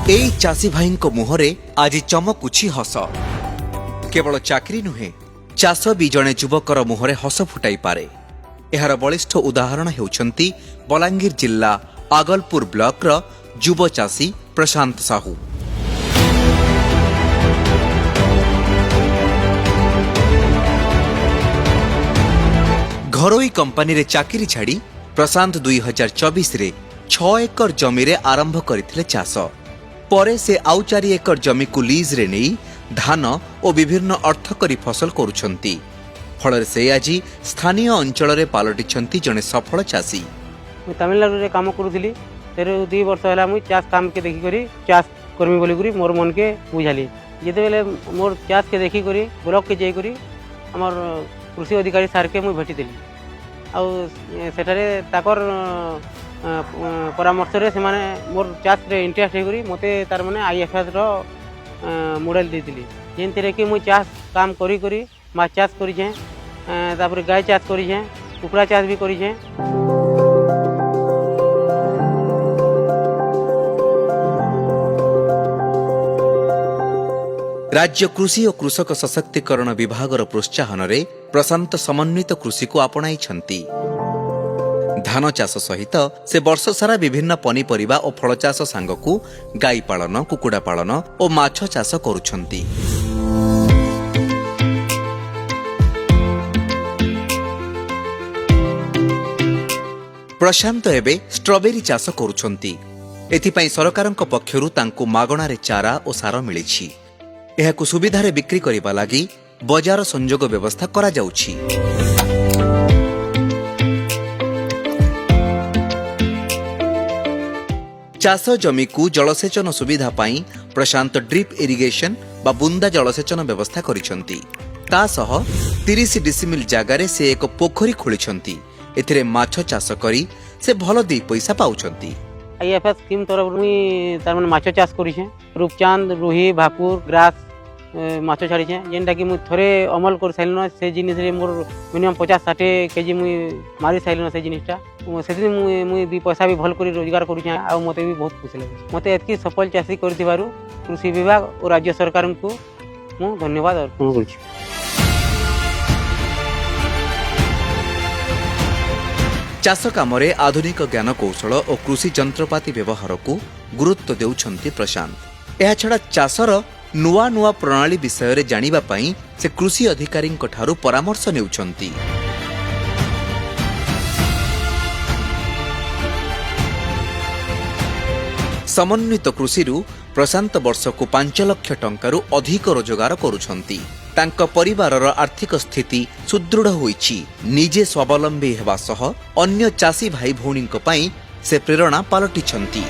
एई चासी भाई मुहरे आज चमकुछि हस। केवल चाकरी नुहे, चाष भी जड़े युवकर मुहरे हस फुटाई पारे। एहार बलिष्ठ उदाहरण हेउछंती बलांगीर जिल्ला आगलपुर ब्लॉकर युव चाषी प्रशांत साहू। घरोई कंपनी रे चाकरी छाड़ी प्रशांत 2024 रे 6 एकर जमी रे आरंभ करथिले चाष। परे से आउ 4 एकर जमी को लीज रे नहीं धान और विभिन्न अर्थकरी फसल करुछंती। फल से आज स्थानीय अंचल रे पालटिछंती जने सफल चाषी। तमिलनाडु रे काम करूथिली, तेरे 2 वर्ष होला मुई चाष काम के देखि करी चाष करमी बोली करी मोर मन के बुझाली। जेते बेले मोर चाष के देखि करी ब्लॉक के जाई करी हमर कृषि अधिकारी सार के मुई भेटी देली। आ सेठारे ताकर परामर्श रे से माने मोर चाष रे इंटरेस्ट हे करी मते तार माने आईएफएस रो मॉडल देतिली। जेनते कि मुई चाष काम करी करी माछ चाष करी छे, तापर गाय चाष करी छे, कुकुड़ा चाष भी करी छे। राज्य कृषि और कृषक सशक्तिकरण विभागर प्रोत्साहन रे प्रशांत समन्वित कृषि को आपणाई। धान चाष सहित से वर्ष सारा विभिन्न पनीपरिबा और फल चाष सांगकू गाई पालन, कुकुड़ा पालन और माछ चाष करुछंती। प्रशांत एबे स्ट्रॉबेरी चाष करुछंती। एथिपाई सरकारक पक्षरु तांकू मागणारे चारा और सार मिलिछि। एहाकू सुविधारे बिक्री करिबा लागि बजार संजोग व्यवस्था करा जाउछि। चाष जमी को जलसेचन सुविधा पाई प्रशांत ड्रिप इरिगेशन बा बुंदा जलसेचन व्यवस्था करिसंती। ता सह 30 डिसिमिल जगारे से एक पोखरी खोलिसंती। एथिरे माछ चाष करी से भल 2 पैसा पाउछंती। आईएफएस स्कीम तरफ मुई तार माने माछ चाष करी छे। रूपचांद, रुही, भाकुर, ग्रास माछ छाड़ी छे। जेनटा कि मुई थरे अमल कर साइलनो से जिनिस रे मोर मिनिमम 50-60 केजी मुई मारी साइलनो से जिनिसटा। सेति मुई 2 पैसा भी भल करी रोजगार करू छे आ मते भी बहुत खुशी लागे। मते एतकी सफल चाषी करथिबारु कृषि विभाग और राज्य सरकार को मु धन्यवाद अर्पण करू छी। चाष कामरे आधुनिक ज्ञान कौशल और कृषि जंत्रपाति व्यवहार को गुरुत्व देउछंती प्रशांत। एहा छडा चाषर नुआ नुआ प्रणाली विषय रे जानिबा पई से कृषि अधिकारी ठारू परामर्श नेउछंती। समन्वित कृषिरु प्रशांत वर्ष को 5 लाख टंकारु अधिक रोजगार करुछंती। तांका परिवारर आर्थिक स्थिति सुदृढ़ होईछि। निजे स्वावलंबी हेबा सह अन्य चाषी भाई भौणी पई से प्रेरणा पालटिछंती।